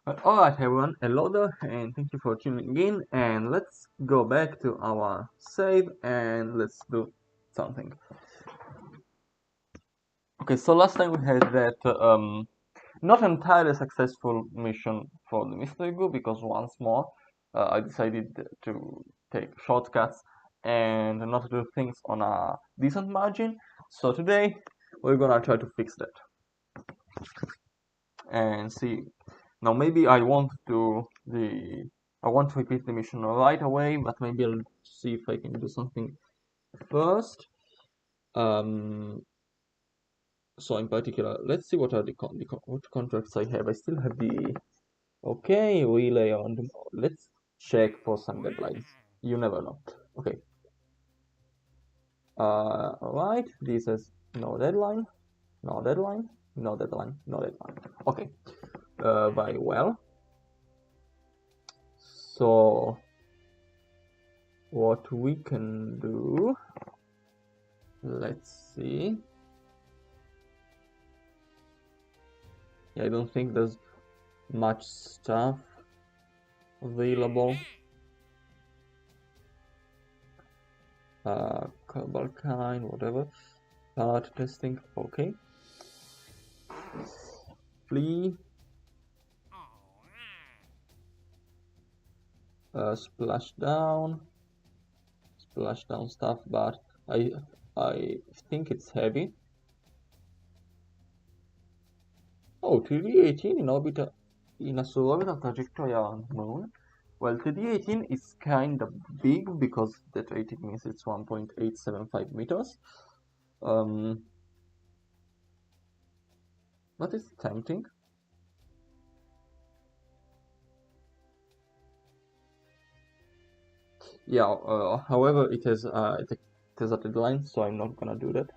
Alright everyone, hello there and thank you for tuning in, and let's go back to our save and let's do something. Okay, so last time we had that not entirely successful mission for the mystery group, because once more I decided to take shortcuts and not do things on a decent margin. So today we're gonna try to fix that and see. Now maybe I want to repeat the mission right away, but maybe I'll see if I can do something first. So in particular, let's see what are what contracts I have. I still have the relay on the. Let's check for some deadlines. You never know. Okay. Right. This is no deadline, no deadline, no deadline, no deadline. Okay. Very well. So what we can do, let's see. I don't think there's much stuff available. Kerbal kind, whatever. Part testing, okay. Flee. Splashdown stuff, but I think it's heavy. Oh, 3D18 in orbit in a suborbital trajectory around Moon. Well, 3D18 is kind of big because that rating means it's 1.875 meters. But it's tempting. Yeah, however, it has a deadline, so I'm not gonna do that.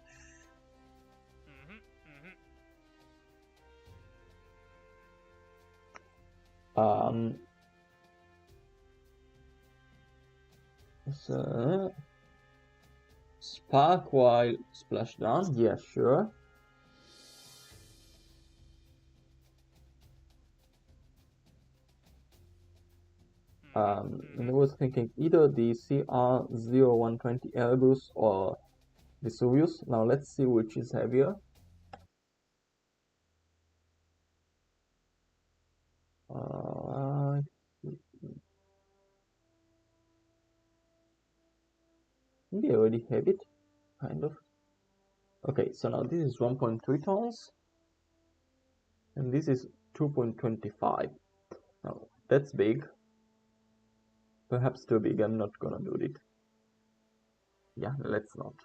So spark while splashdown, yeah, sure. And I was thinking either the CR0120 Airbus or the Soyuz. Now let's see which is heavier. Maybe I already have it, kind of. Okay, so now this is 1.3 tons, and this is 2.25. Now that's big. Perhaps too big. I'm not gonna do it. Yeah, let's not.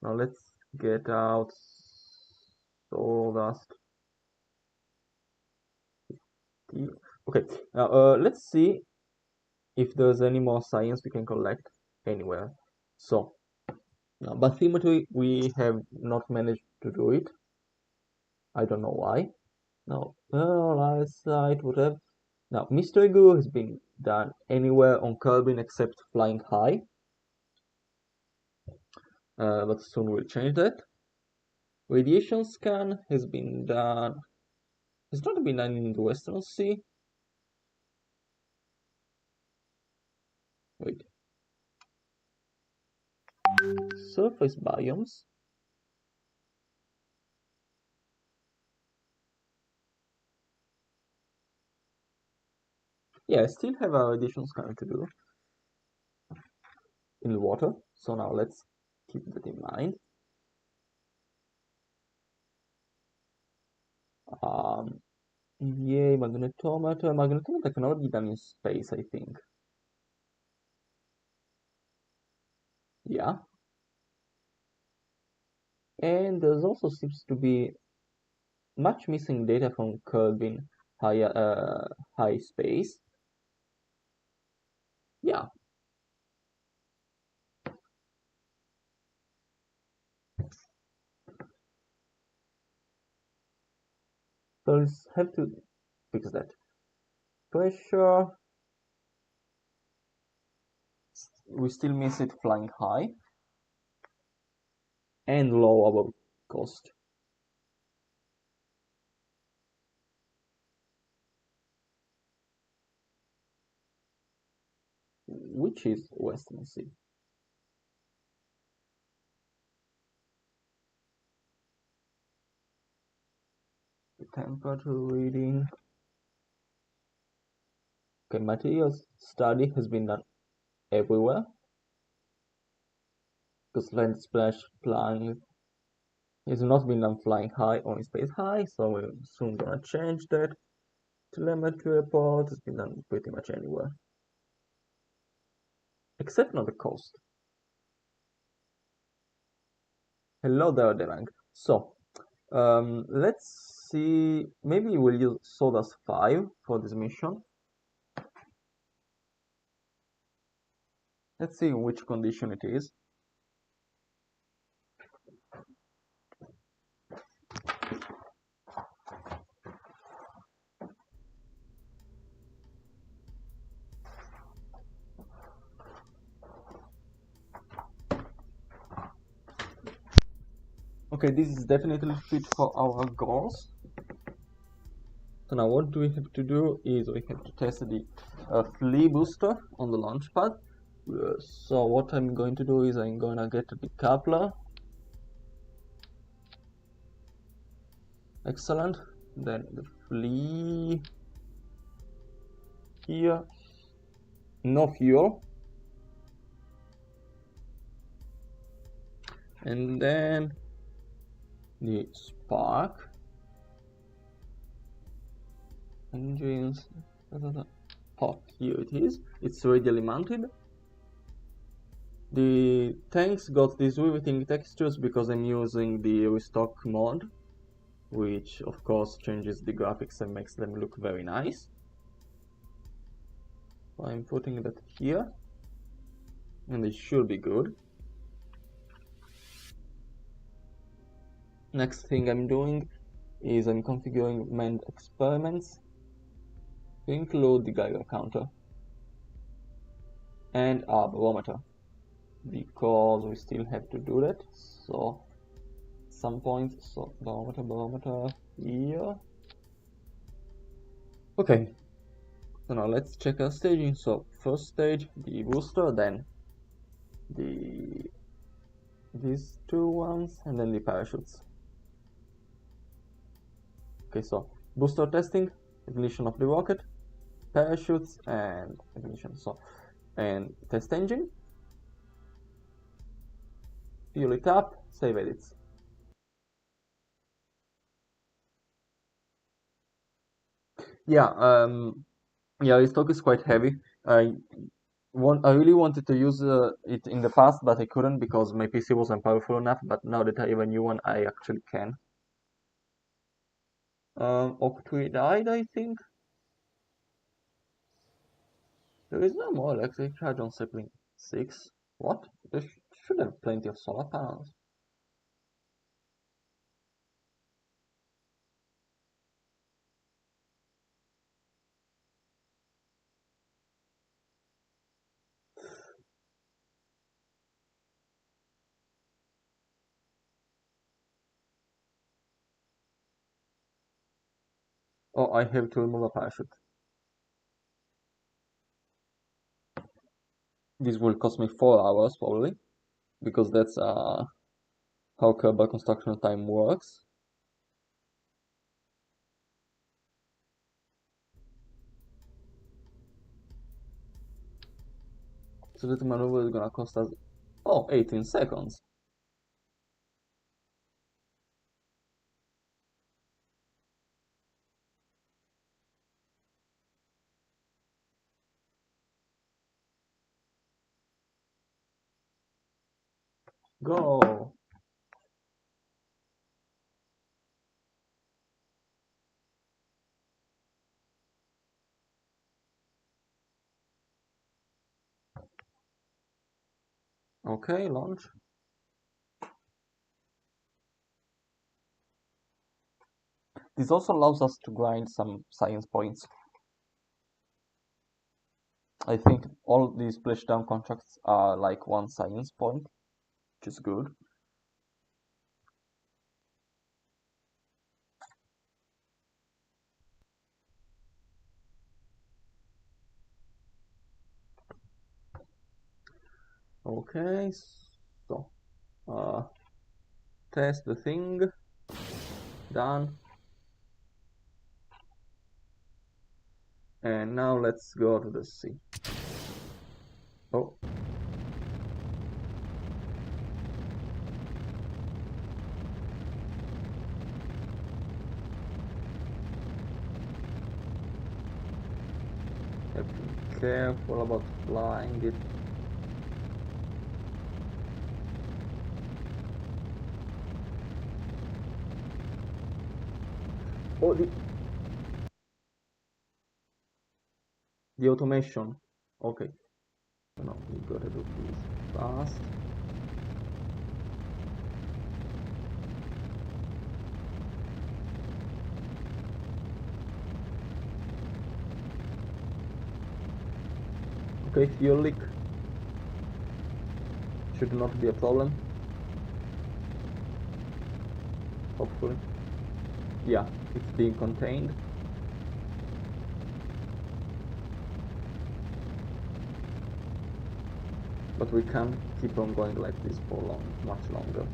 Now let's get out sawdust. Okay, now let's see if there's any more science we can collect anywhere. So, now bathymetry, we have not managed to do it. I don't know why. Now, eyesight, whatever. Now, mystery guru has been done anywhere on Kerbin except flying high. But soon we'll change that. Radiation scan has been done. It's not been done in the Western Sea. Wait. Surface biomes. Yeah, I still have a radiation scan to do in the water. So now let's keep that in mind. Yay, magnetometer. Magnetometer cannot be done in space, I think. Yeah. And there's also seems to be much missing data from Kerbin high space. Yeah. So let's have to fix that. Pressure. We still miss it flying high. And low above cost. which is Western Sea. The temperature reading. Okay, materials study has been done everywhere because land splash flying has not been done flying high, only space high, so we're soon gonna change that. Telemetry report has been done pretty much anywhere, except on the coast. Hello there, Devang. So, let's see, maybe we'll use Sodas 5 for this mission. Let's see which condition it is. Okay, this is definitely fit for our goals. So now what do we have to do is we have to test the flea booster on the launch pad. So what I'm going to do is I'm going to get the coupler. Excellent. Then the flea here. No fuel. And then the spark. Engines. Oh, here it is. It's radially mounted. The tanks got these riveting textures because I'm using the Restock mod, which of course changes the graphics and makes them look very nice. So I'm putting that here, and it should be good. Next thing I'm doing is I'm configuring manned experiments to include the Geiger counter and our barometer, because we still have to do that. So some point, so barometer here. Okay, so now let's check our staging. So first stage, the booster, then these two ones, and then the parachutes. Okay, so booster testing, ignition of the rocket, parachutes, and ignition. So, and test engine, fuel it up, save edits. Yeah, yeah, Restock is quite heavy. I I really wanted to use it in the past, but I couldn't because my PC wasn't powerful enough. But now that I have a new one, I actually can. Octui died, I think. There is no more electric charge on Sapling 6. What? There should have plenty of solar panels. Oh, I have to remove a parachute. This will cost me 4 hours probably, because that's how Kerbal construction time works. So that maneuver is gonna cost us, 18 seconds. Go! Okay, launch. This also allows us to grind some science points. I think all these splashdown contracts are like 1 science point, which is good. Okay, so test the thing. Done. And now let's go to the sea. Oh. Have to be careful about flying it. Oh, the automation. Okay. No, we gotta do this fast. Okay, fuel leak should not be a problem. Hopefully. Yeah, it's being contained. But we can't keep on going like this for much longer.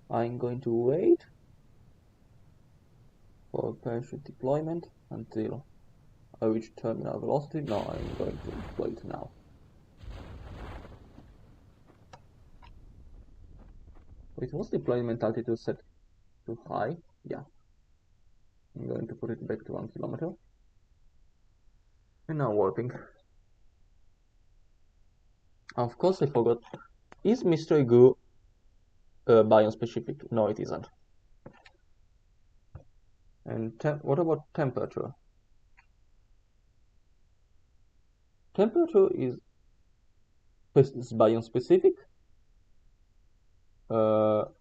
I'm going to wait for parachute deployment until I reach terminal velocity. No, I'm going to deploy it now. Wait, was deployment altitude set too high? Yeah. I'm going to put it back to 1 kilometer. And now warping. Of course I forgot. Is mystery goo biome specific? No, it isn't. And what about temperature? Temperature is biome specific. So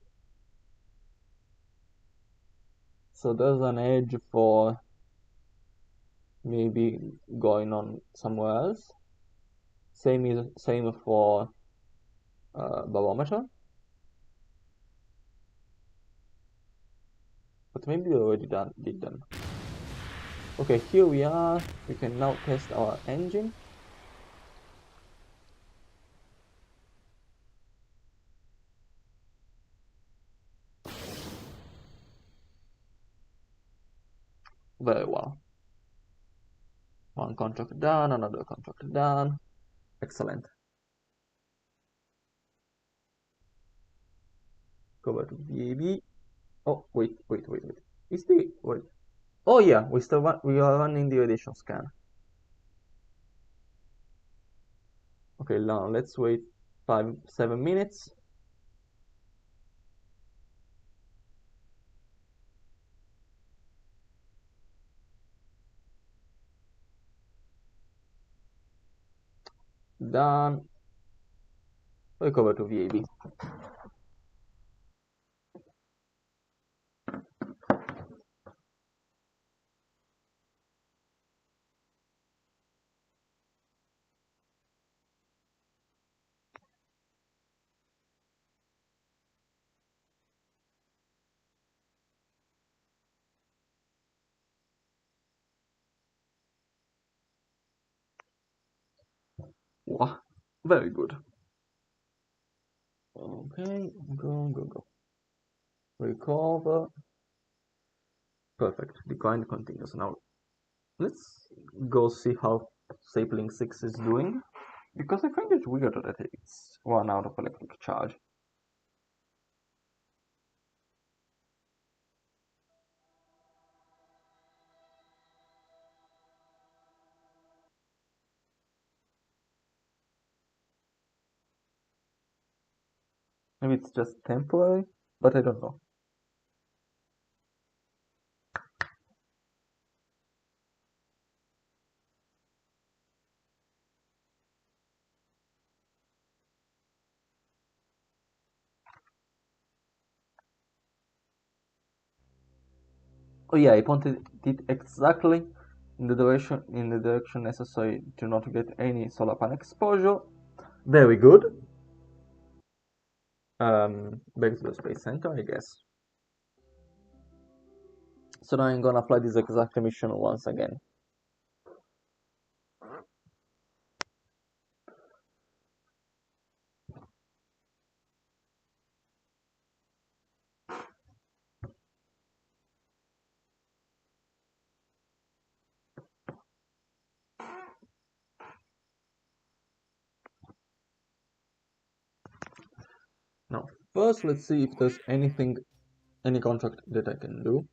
there's an edge for maybe going on somewhere else. Same for barometer. But maybe we already did them. Okay, here we are. We can now test our engine. Very well. One contract done, another contract done. Excellent. Go back to VAB. Oh, wait. Is the wait? Oh yeah, we are running the radiation scan. Okay, now let's wait 7 minutes. Done. We go back to VAB. Wow, very good. Okay, go. Recover. Perfect. Decline continues. Now let's go see how Sapling 6 is doing. Because I find it weird that it's run out of electric charge. Maybe it's just temporary, but I don't know. Oh yeah, I pointed it exactly in the direction necessary to not get any solar panel exposure. Very good. Back to the space center, I guess. So now I'm gonna apply this exact mission once again. Now, first let's see if there's any contract that I can do.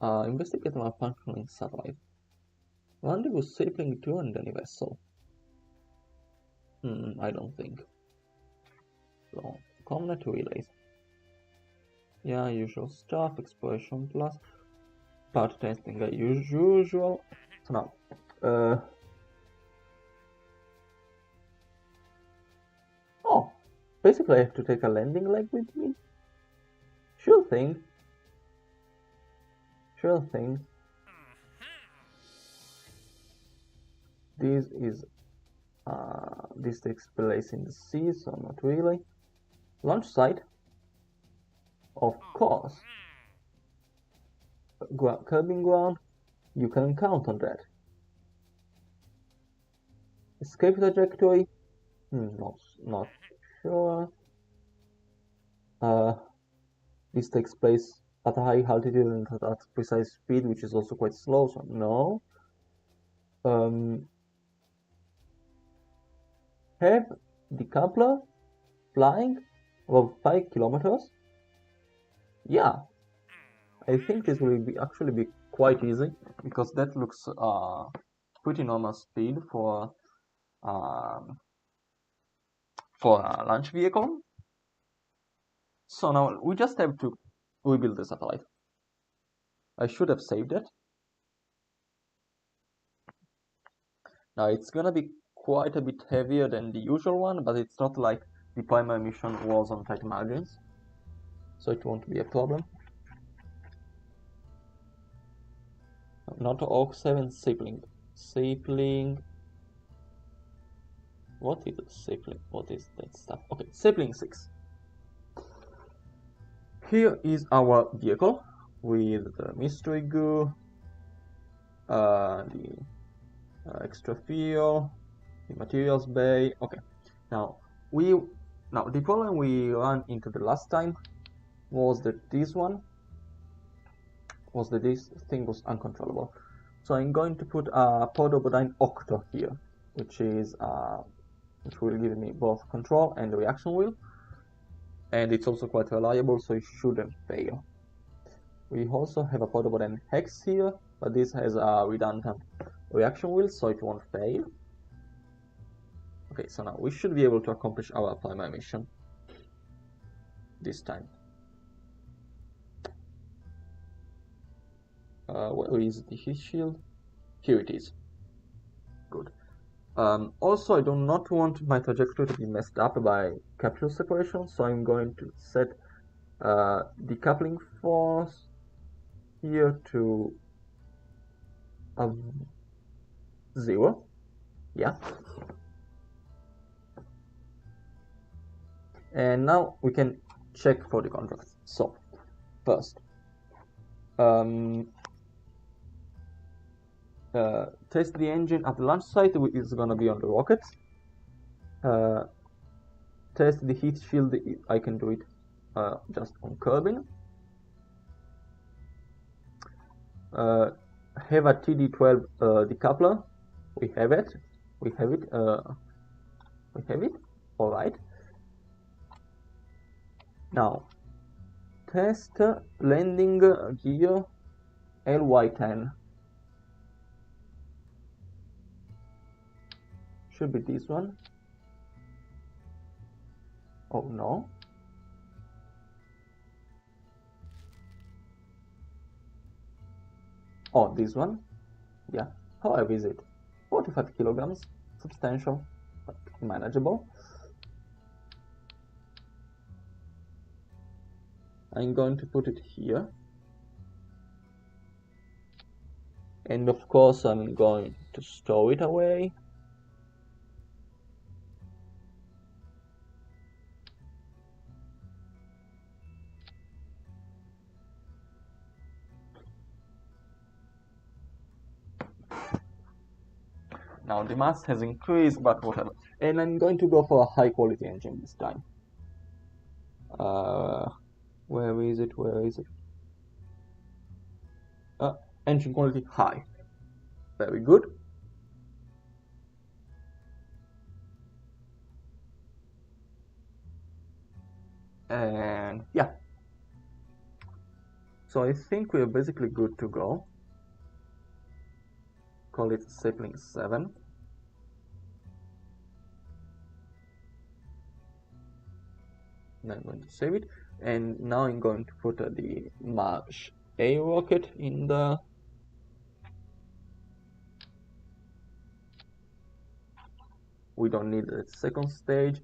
Investigate malfunctioning satellite. Rendezvous sapling to and any vessel. I don't think. So, Comnet relays. Yeah, usual stuff, exploration plus, part testing as usual. So now, oh, basically I have to take a landing leg with me? Sure thing. Sure thing. This takes place in the sea, so not really. Launch site? Of course. Curbing ground? You can count on that. Escape trajectory? Not sure. This takes place at a high altitude and at precise speed, which is also quite slow, so no. Have decoupler flying above 5 kilometers? Yeah, I think this will actually be quite easy, because that looks pretty normal speed for a launch vehicle. So now we just have to rebuild the satellite. I should have saved it. Now it's gonna be quite a bit heavier than the usual one, but it's not like the primary mission was on tight margins, so it won't be a problem. Not OhScrap, sapling. Sapling. What is sapling? What is that stuff? Okay, sapling 6. Here is our vehicle with the mystery goo, the extra fuel, the materials bay. Okay, now the problem we ran into the last time was that this thing was uncontrollable. So I'm going to put a Podobodine Octo here, which will give me both control and the reaction wheel, and it's also quite reliable, so it shouldn't fail. We also have a Podobodine Hex here, but this has a redundant reaction wheel, so it won't fail. Okay, so now we should be able to accomplish our primary mission this time. Where is the heat shield? Here it is. Good. Also, I do not want my trajectory to be messed up by capsule separation, so I'm going to set decoupling force here to 0. Yeah. And now we can check for the contracts. So, first, test the engine at the launch site, which is gonna be on the rocket. Test the heat shield. I can do it just on curbing. Have a TD12 decoupler. We have it. We have it. All right. Now, test landing gear LY10. Should be this one. Oh no. Oh, this one. Yeah. How heavy is it? 45 kilograms. Substantial, but manageable. I'm going to put it here. And of course I'm going to store it away. Now the mass has increased, but whatever. And I'm going to go for a high quality engine this time. Where is it? Engine quality high. Very good. And yeah. So I think we're basically good to go. Call it sapling 7. Now I'm going to save it. And now I'm going to put the March A rocket in the we don't need the second stage,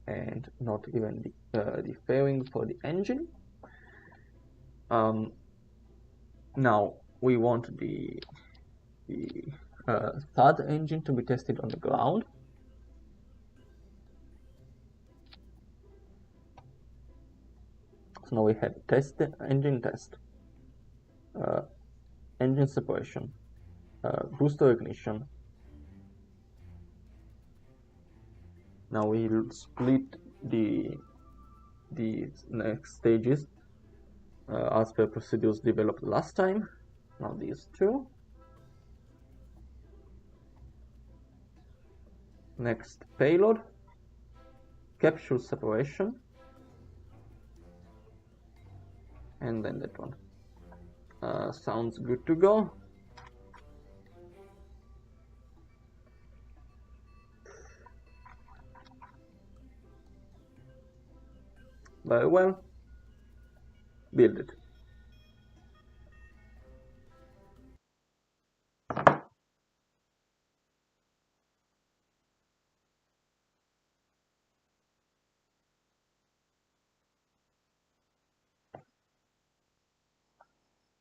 and not even the fairing for the engine. Now we want the third engine to be tested on the ground. So now we have test engine test, engine separation, booster ignition. Now we'll split the next stages as per procedures developed last time. Now these two. Next, payload, capsule separation, and then that one. Sounds good to go. Very well. Build it.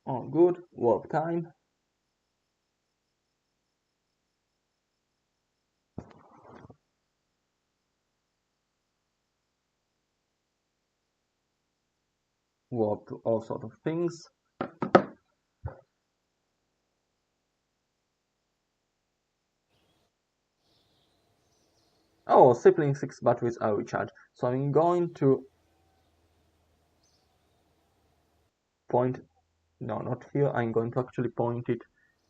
Oh, good. Warp time. Warp to all sort of things. Oh, sapling 6 batteries are recharged. So I'm going to point, no, not here. I'm going to actually point it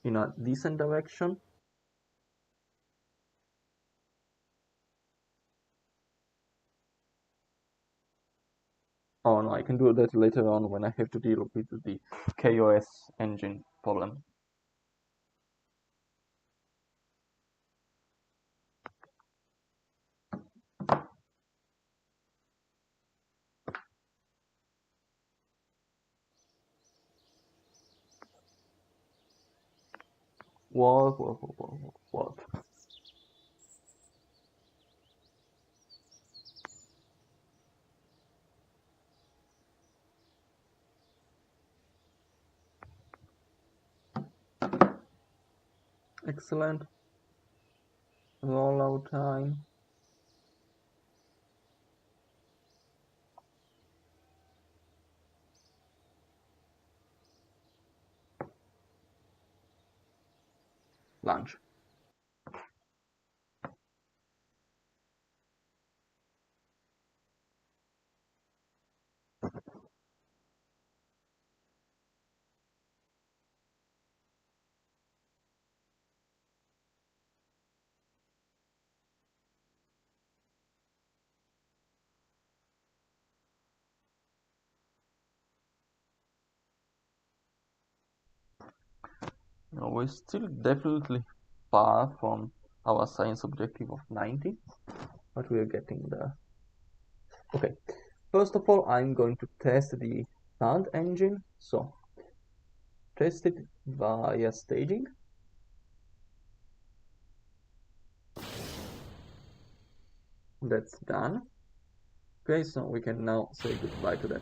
in a decent direction. Oh no, I can do that later on when I have to deal with the KOS engine problem. What? Excellent. Rollout time. Launch. Now we're still definitely far from our science objective of 90, but we are getting there. Okay, first of all, I'm going to test the sound engine. So, test it via staging. That's done. Okay, so we can now say goodbye to that.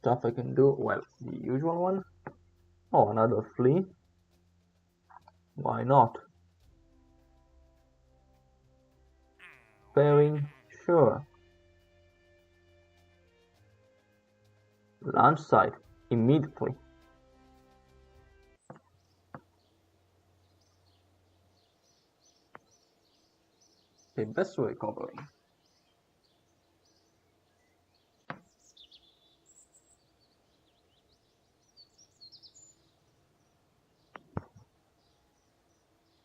stuff I can do. Well, the usual one. Oh, another flea. Why not? Pairing, sure. Launch site, immediately. The best way covering.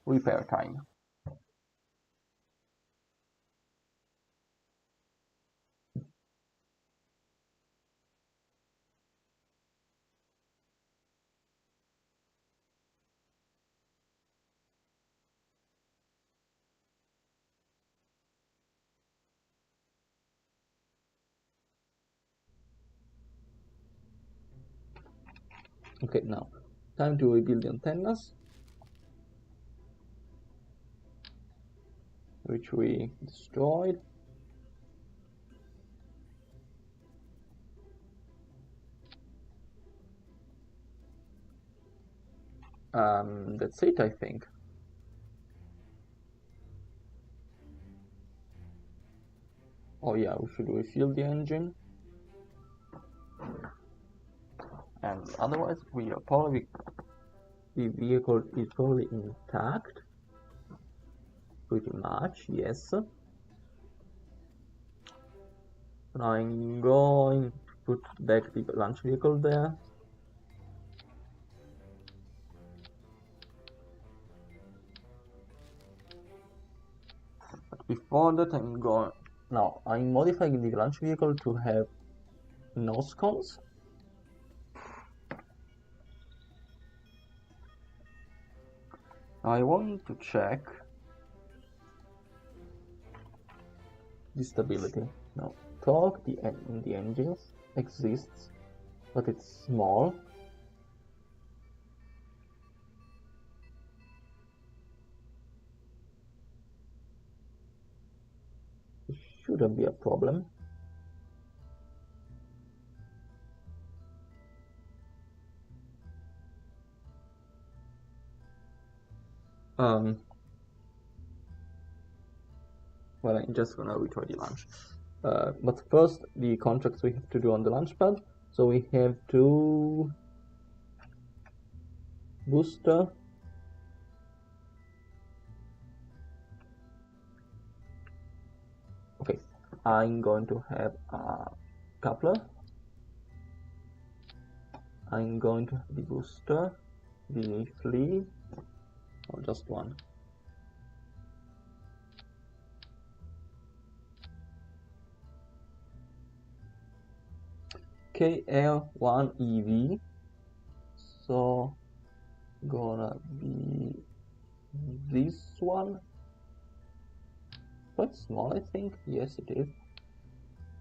Repair time. Okay, now time to rebuild the antennas, which we destroyed. That's it, I think. Oh yeah, we should refuel the engine. And otherwise, we are probably, the vehicle is probably intact. Pretty much, yes. Now I'm going to put back the launch vehicle there. But before that, I'm modifying the launch vehicle to have nose cones. I want to check the stability. Now, torque in the engines exists, but it's small. It shouldn't be a problem. Well, I'm just gonna retry the launch. But first, the contracts we have to do on the launch pad. So we have to booster. Okay, I'm going to have a coupler. I'm going to have the booster, the flea, or just one. KL1EV, so gonna be this one. Quite small, I think. Yes, it is.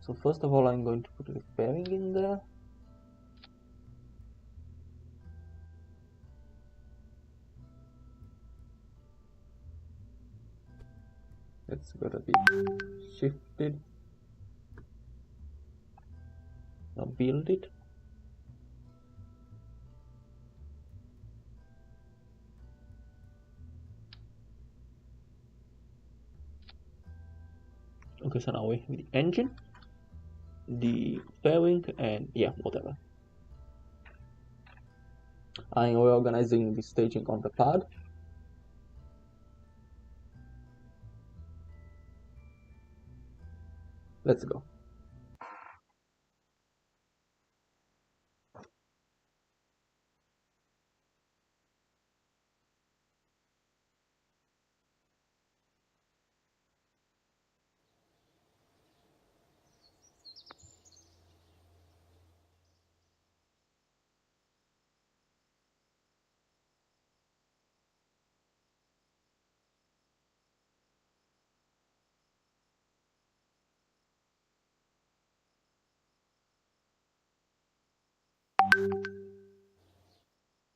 So first of all, I'm going to put a fairing in there. It's gotta be shifted. Now build it. Okay, so now we have the engine, the fairing, and yeah, whatever. I'm reorganizing the staging on the pad. Let's go.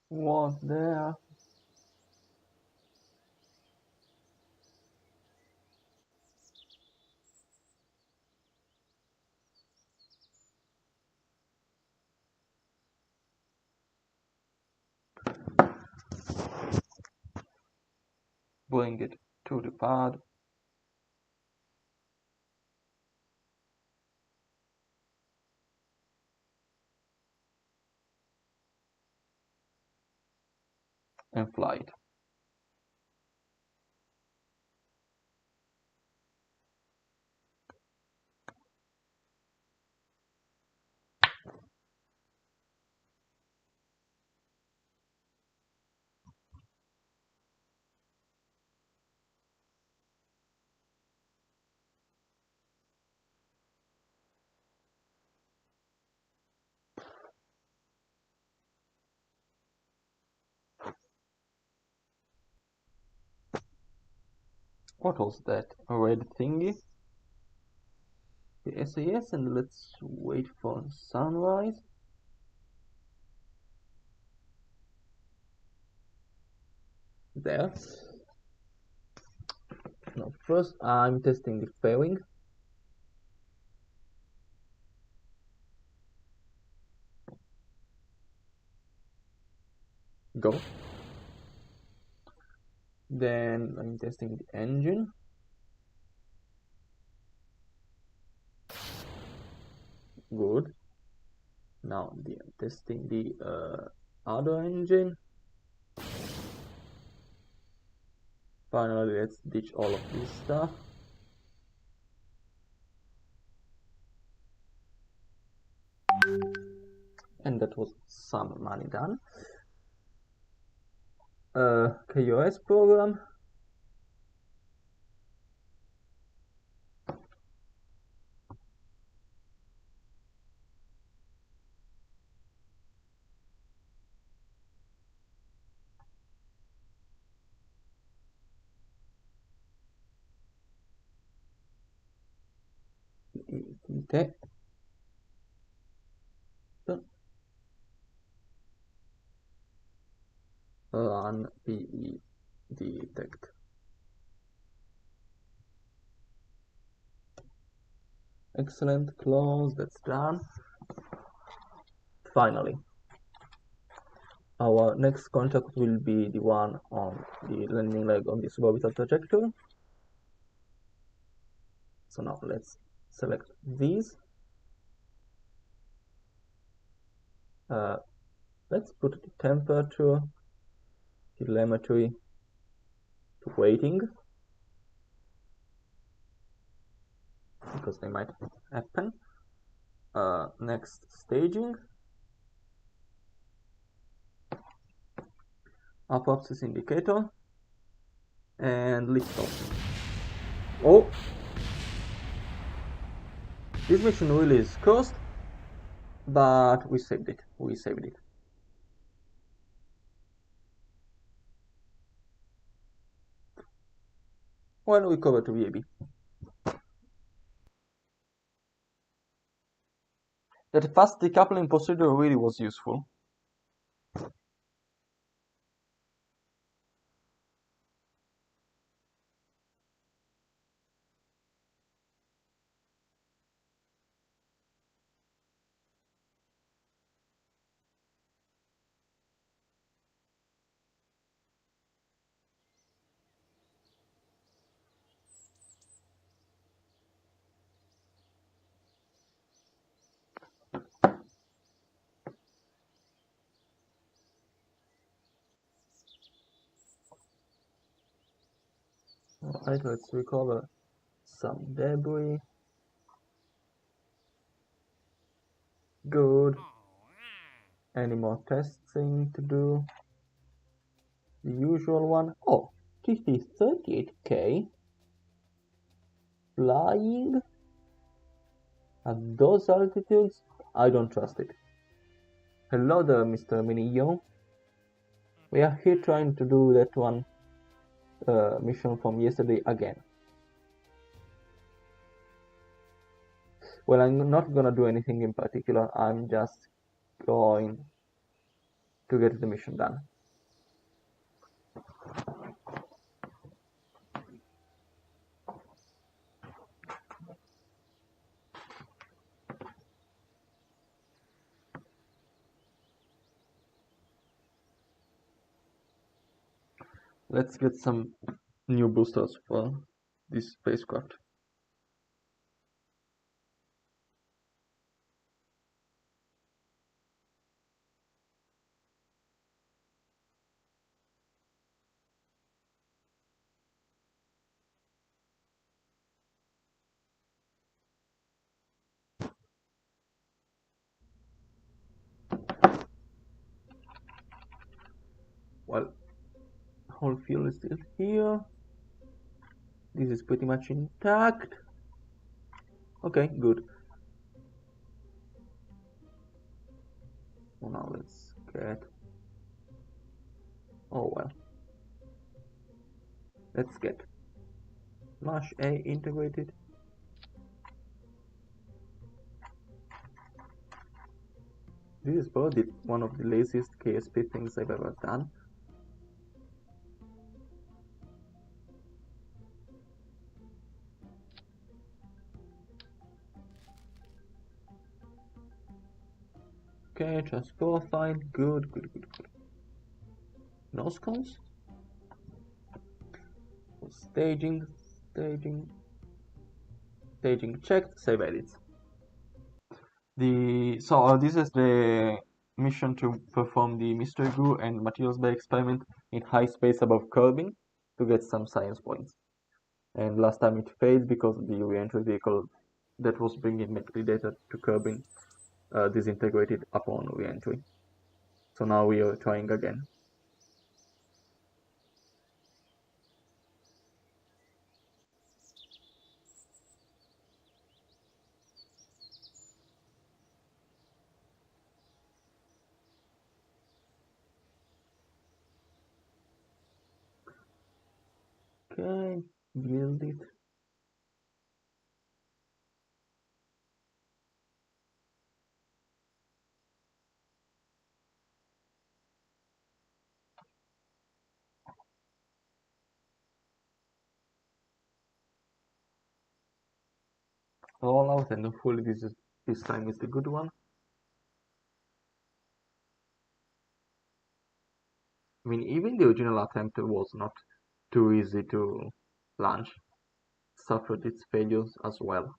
What there? bring it to the pad. And fly it. What was that? A red thingy? The SAS, and let's wait for sunrise. There. Now first I'm testing the fairing. Go. Then I'm testing the engine. Good. Now I'm testing the other engine. Finally, let's ditch all of this stuff. And that was some money done. KOS program. Run PE detect. Excellent, close, that's done. Finally, our next contact will be the one on the landing leg on the suborbital trajectory. So now let's select these. Let's put the temperature, telemetry to waiting, because they might happen. Next, staging. Up-axis indicator. And lift off. Oh! This mission really is cursed, but we saved it. Well, we covered VAB. That fast decoupling procedure really was useful. Alright, let's recover some debris. Good. Any more testing to do? The usual one. Oh, TT38K. Flying at those altitudes? I don't trust it. Hello there, Mr. Minio. We are here trying to do that one mission from yesterday again. Well, I'm not gonna do anything in particular. I'm just going to get the mission done. Let's get some new boosters for this spacecraft. Well, whole field is still here. This is pretty much intact. Okay, good. So now let's get... Oh well. Let's get Flash A integrated. This is probably one of the laziest KSP things I've ever done. Okay, transport fine. Good. No skulls? Staging checked, save edits. This is the mission to perform the mystery glue and materials bay experiment in high space above curbing to get some science points. And last time it failed because the re-entry vehicle that was bringing metri data to curbing disintegrated upon re-entry. So now we are trying again. Okay, build it. Roll out, and hopefully this time is the good one. I mean, even the original attempt was not too easy to launch. Suffered its failures as well.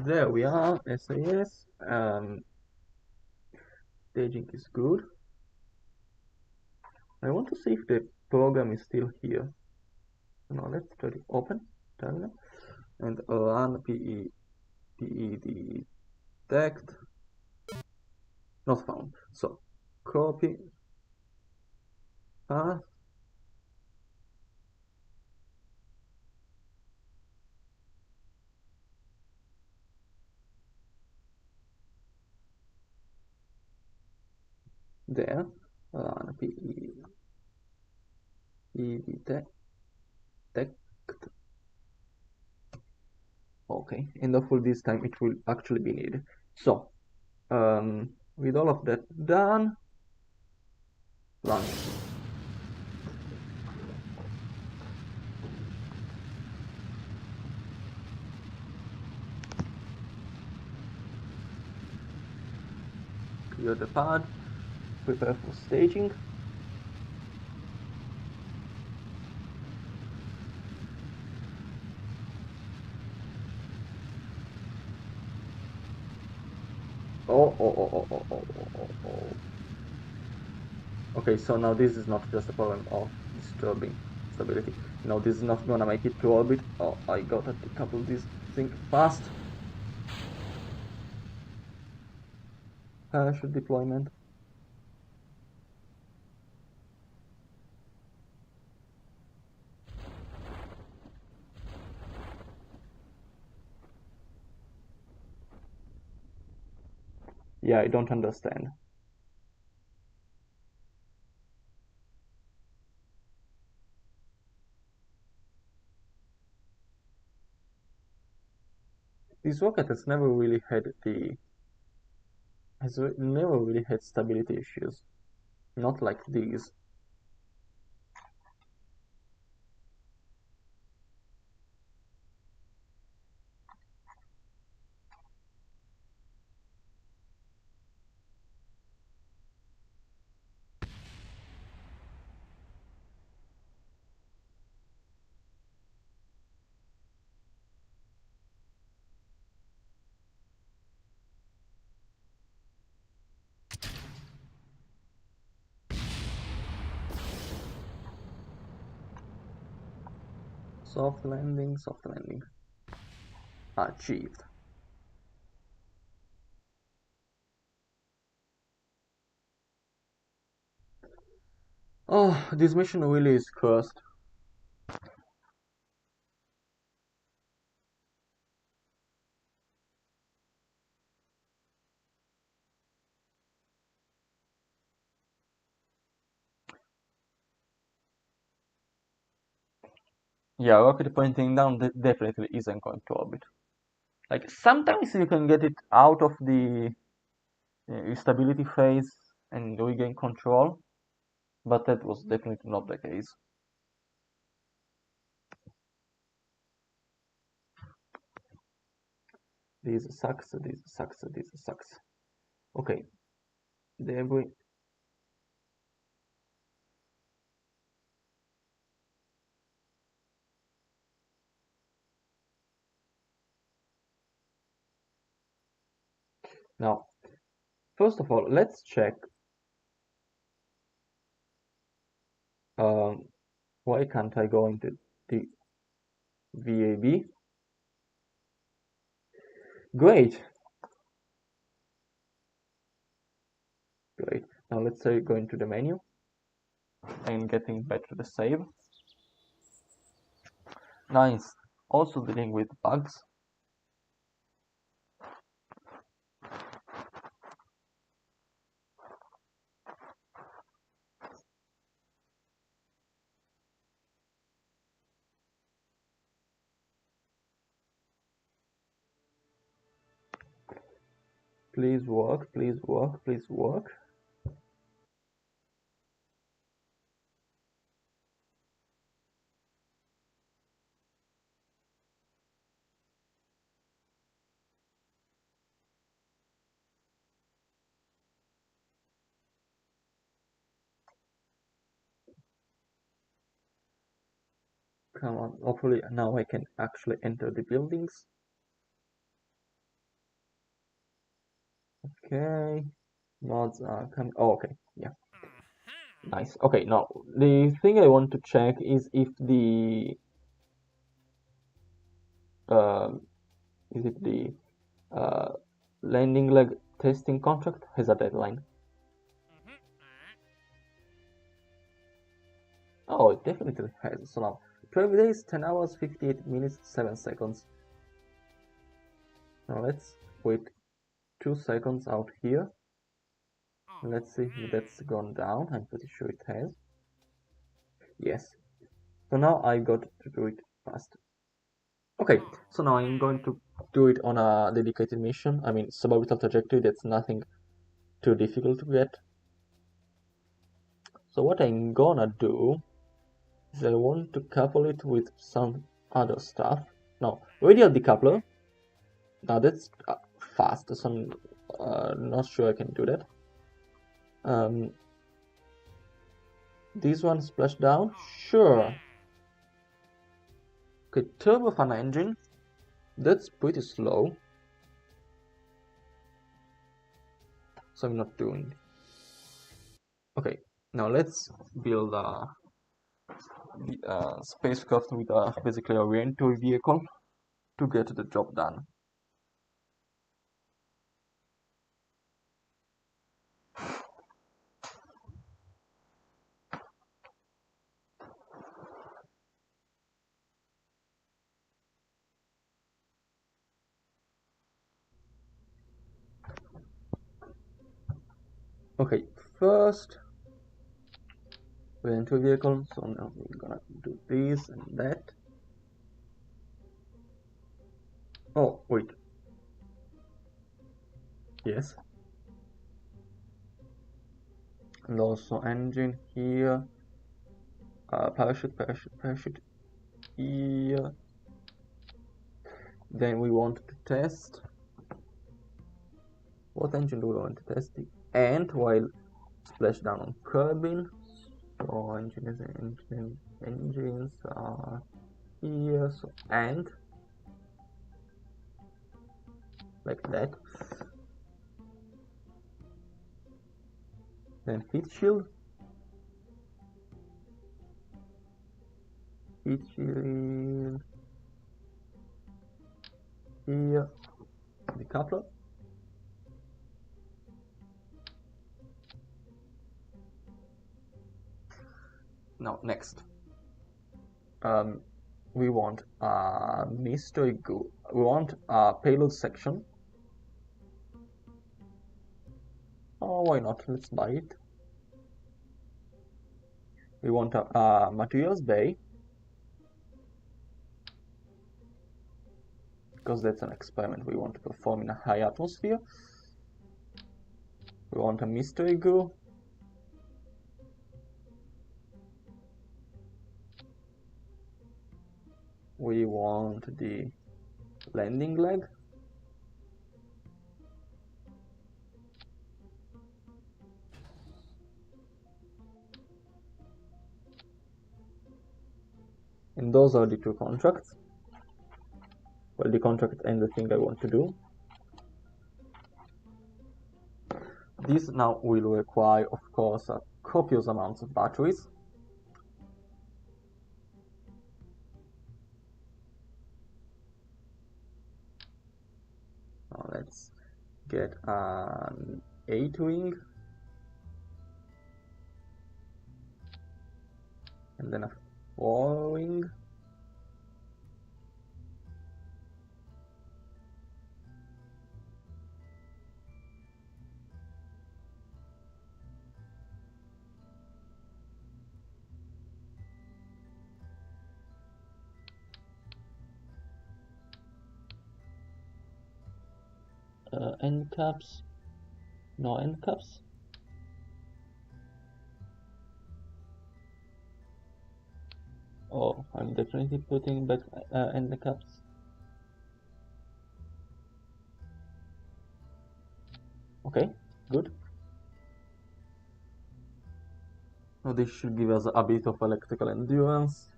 There we are, SAS. Staging is good. I want to see if the program is still here. Now let's try to open terminal and run PE detect. Not found. So copy path. There. Run PE detect. Okay, and hopefully this time it will actually be needed. So, with all of that done, launch. Clear the pad, prepare for staging. Oh. Okay, so now this is not just a problem of disturbing stability. No, this is not gonna make it to orbit. Oh, I gotta decouple this thing fast. Parachute deployment. Yeah, I don't understand. This rocket has never really had never really had stability issues. Not like these. Soft landing, soft landing. Achieved. Oh, this mission really is cursed. Yeah, rocket pointing down definitely isn't going to orbit. Like, sometimes you can get it out of the stability phase and regain control, but that was definitely not the case. This sucks, this sucks, this sucks. Okay, there we... Now, first of all, let's check why can't I go into the VAB? Great. Great. Now let's say go into the menu and getting back to the save. Nice. Also dealing with bugs. Please work, please work, please work. Come on, hopefully now I can actually enter the buildings. Okay, mods are coming. Oh, okay, yeah, nice. Okay, now the thing I want to check is if the is it the uh, landing leg testing contract has a deadline. Oh, it definitely has. So now 12 days, 10 hours, 58 minutes, 7 seconds. Now let's wait 2 seconds out here. Let's see if that's gone down. I'm pretty sure it has. Yes. So now I got to do it fast. Okay, so now I'm going to do it on a dedicated mission. I mean, suborbital trajectory, that's nothing too difficult to get. So what I'm gonna do is I want to couple it with some other stuff. Now, radial decoupler. Now that's fast, so I'm not sure I can do that. This one splashdown? Sure. Okay, turbofan engine. That's pretty slow. So I'm not doing. Okay, now let's build a spacecraft with basically a re-entry vehicle to get the job done. Okay, first we enter vehicle, so now we're gonna do this and that. Oh, wait. Yes. And also engine here. Parachute here. Then we want to test. What engine do we want to test? The ant while splashdown on Kerbal. So engines are here. So ant like that. Then heat shield. Heat shield here. The coupler. Now next. We want a mystery goo. We want a payload section. Oh, why not? Let's buy it. We want a materials bay, because that's an experiment we want to perform in a high atmosphere. We want a mystery goo. We want the landing leg. And those are the two contracts. Well, the contract and the thing I want to do. This now will require, of course, copious amounts of batteries. Now let's get an 8-wing. And then a 4-wing. End caps. No end caps. Oh, I'm definitely putting back end caps. Okay, good. Now this should give us a bit of electrical endurance,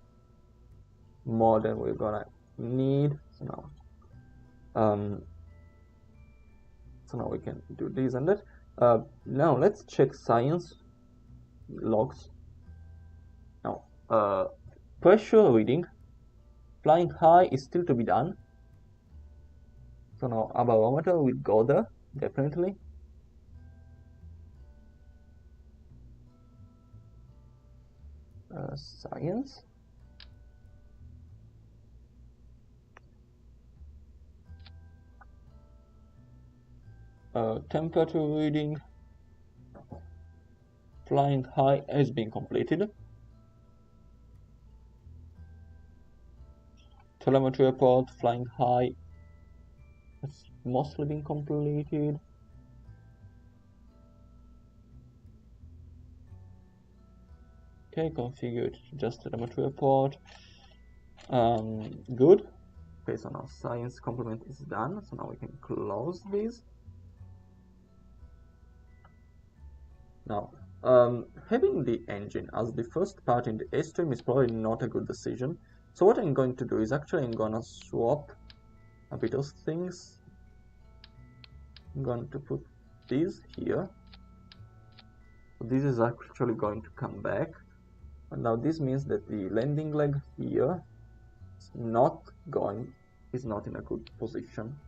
more than we're gonna need. So now we can do this and that. Now let's check science logs. Now pressure reading, flying high is still to be done. So now a barometer will go there, definitely. Science. Temperature reading, flying high has been completed. Telemetry report, flying high has mostly been completed. Okay, configured just telemetry report. Good. Okay, so now science complement is done. So now we can close this. Now, having the engine as the first part in the airstream is probably not a good decision. So what I'm going to do is actually I'm gonna swap a bit of things. I'm going to put this here. So this is actually going to come back. And now this means that the landing leg here is not in a good position.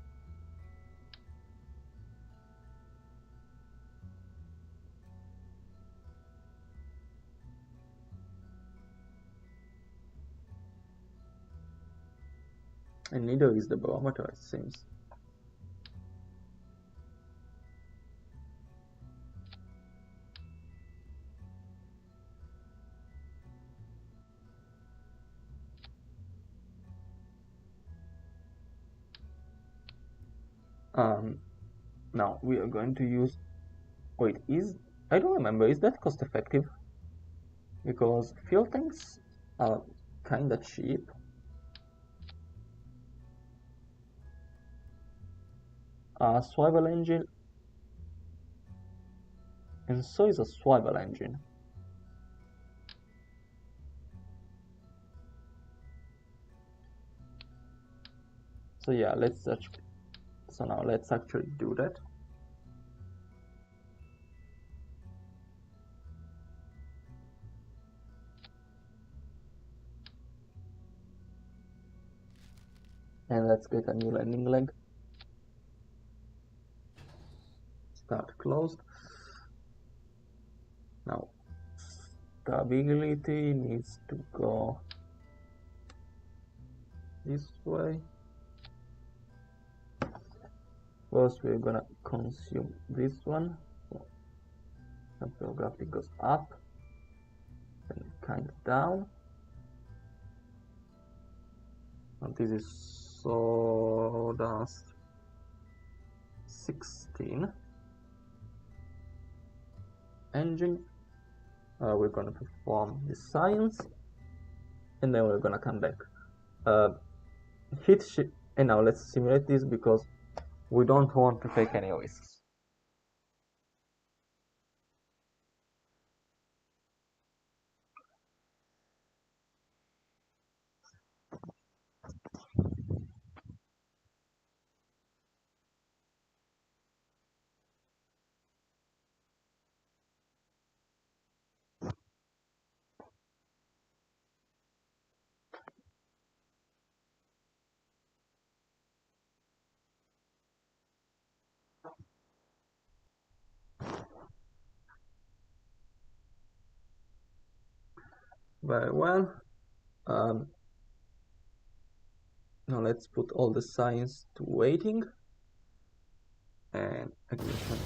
And neither is the barometer, it seems. Now we are going to use, wait, I don't remember, is that cost effective? Because fuel tanks are kinda cheap. Swivel engine, and so is a swivel engine. So yeah, so now let's actually do that. And let's get a new landing leg. Start closed. Now stability needs to go this way. First we're gonna consume this one. So sample graphic goes up and kind of down. And this is sawdust 16 engine. We're gonna perform the science, and then we're gonna come back. Hit shift, and now let's simulate this because we don't want to take any risks. Very well. Now let's put all the science to waiting and ignition.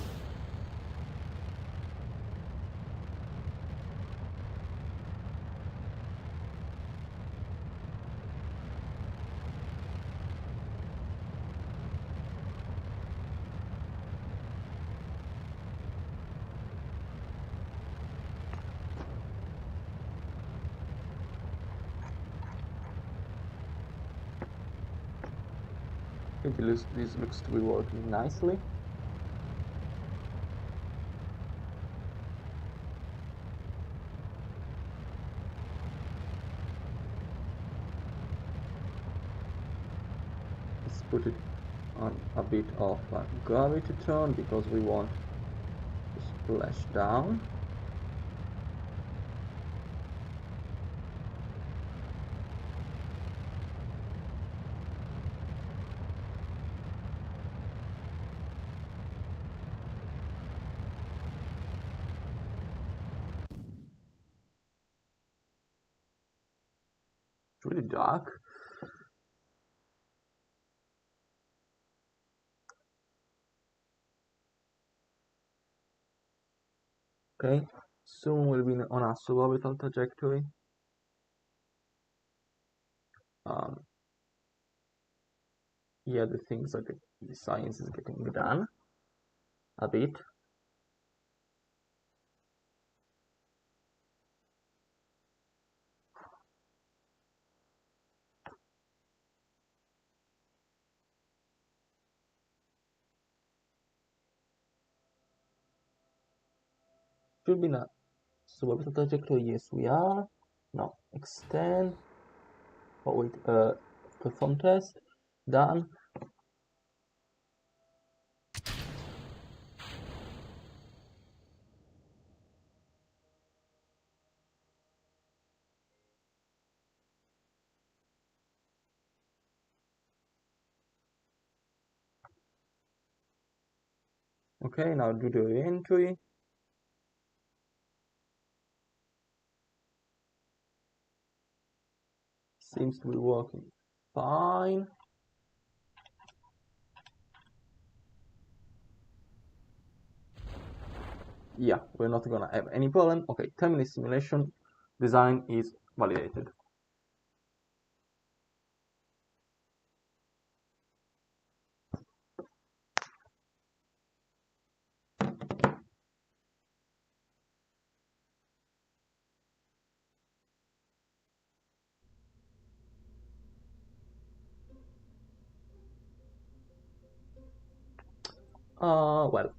This looks to be working nicely. Let's put it on a bit of gravity turn because we want to splash down. It's really dark. Okay, soon we'll be on a suborbital trajectory. Yeah, the things like the science is getting done a bit. Should be not suborbital trajectory. Yes, we are. Now extend. Oh wait, perform test. Done. Okay, now do the re-entry. Seems to be working fine. Yeah, we're not gonna have any problem. Okay, 10-minute simulation design is validated. Well,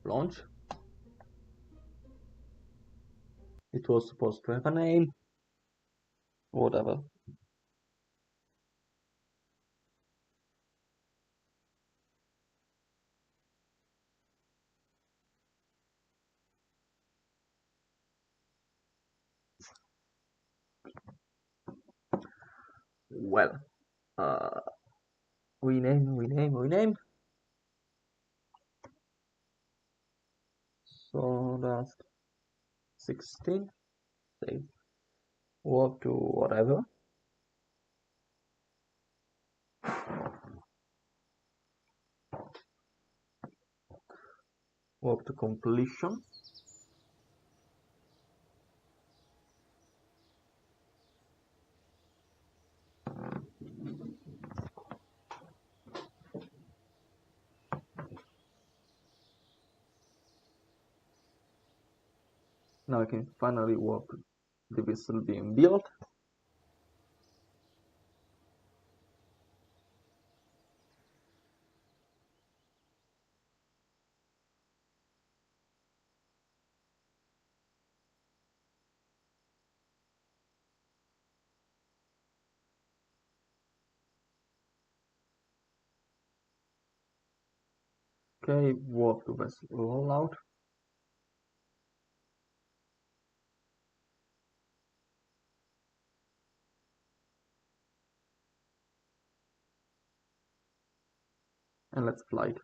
launch. It was supposed to have a name. Whatever. Well, rename. So that's 16. Save. Work to whatever. Work to completion. Now I can finally work the vessel being built. Okay, work to vessel rollout. And let's fly it.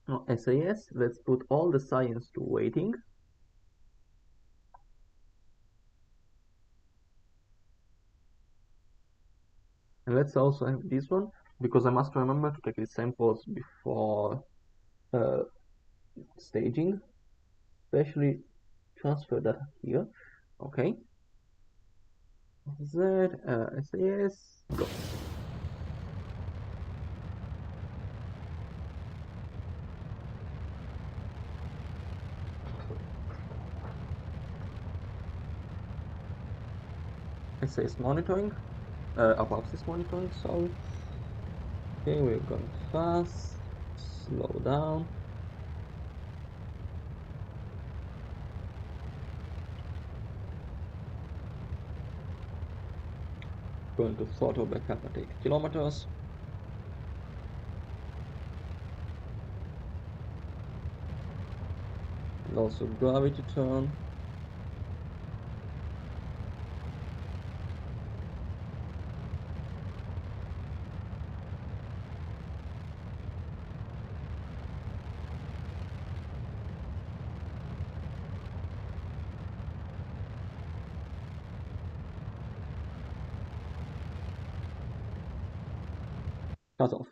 Now SAS, let's put all the science to waiting. And let's also have this one, because I must remember to take the samples before staging, especially transfer data here. Okay. Z, SAS, go. SAS monitoring, above this monitoring, sorry. Okay, we're going fast, slow down. Going to throttle back up at 8 kilometers. And also gravity turn. Cut off.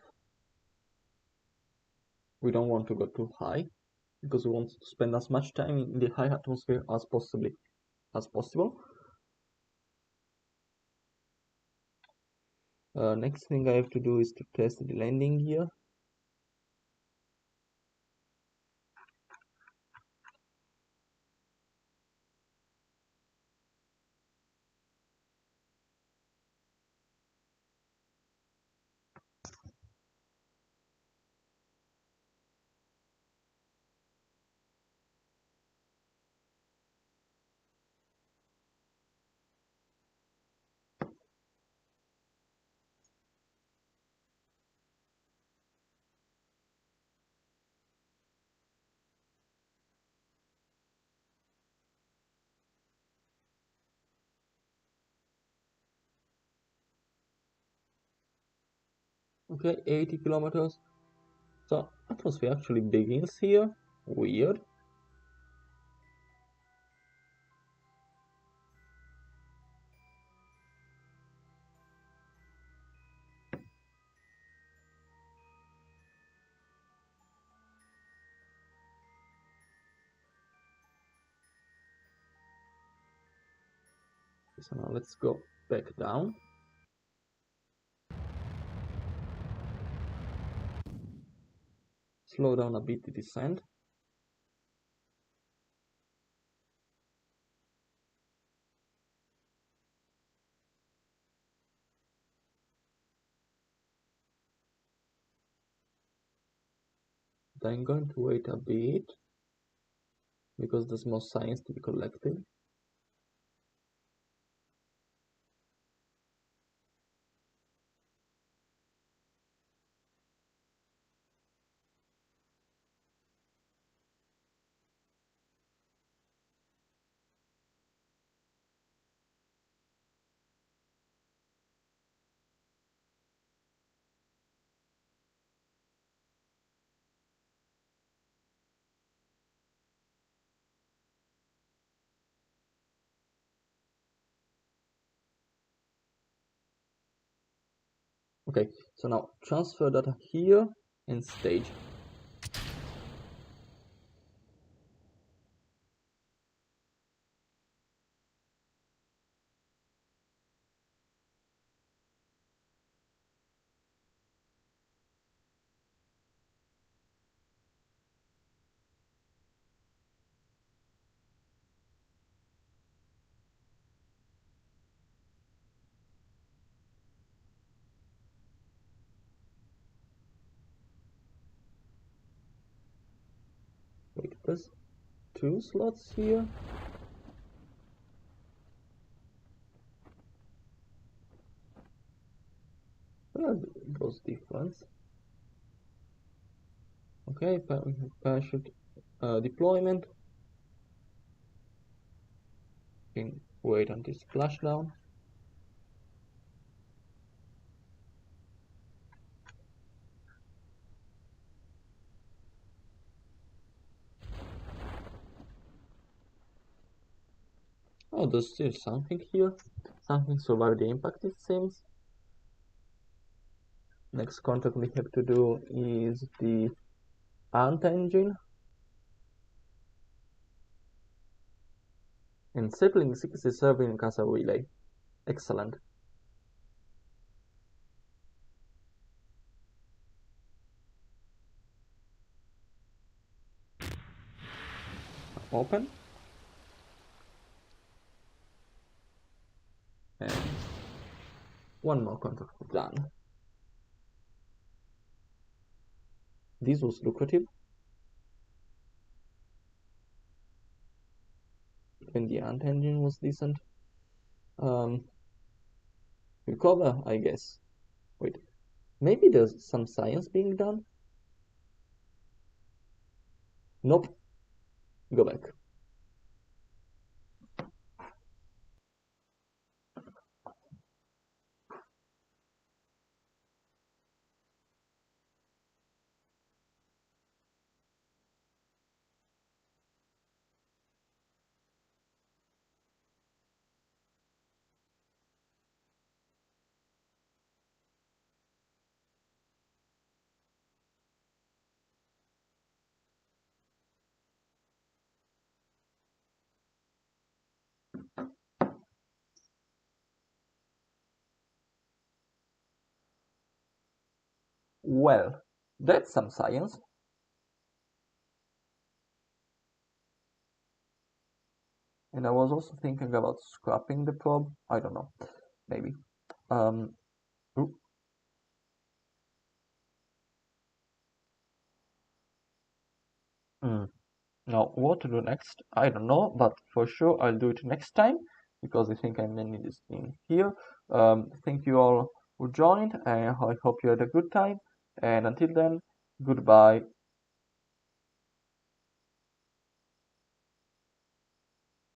We don't want to go too high because we want to spend as much time in the high atmosphere as possible. Next thing I have to do is to test the landing gear. Okay, 80 kilometers. So atmosphere actually begins here. Weird. So now let's go back down. Slow down a bit the descent. I'm going to wait a bit because there's more science to be collected. Okay, so now transfer data here and stage. Wait, there's 2 slots here. Where are those difference? Okay, parachute deployment. Can wait until splashdown. Oh, there's still something here. Something survived the impact, it seems. Next contact we have to do is the ant engine. And Sapling 6 is serving as a relay. Excellent. Open. And one more contact done. This was lucrative. And the ant engine was decent. Recover, I guess. Wait, maybe there's some science being done? Nope. Go back. Well, that's some science. And I was also thinking about scrapping the probe. I don't know. Maybe. Ooh. Now, what to do next? I don't know, but for sure I'll do it next time because I think I'm ending this thing here. Thank you all who joined, and I hope you had a good time. And until then, goodbye.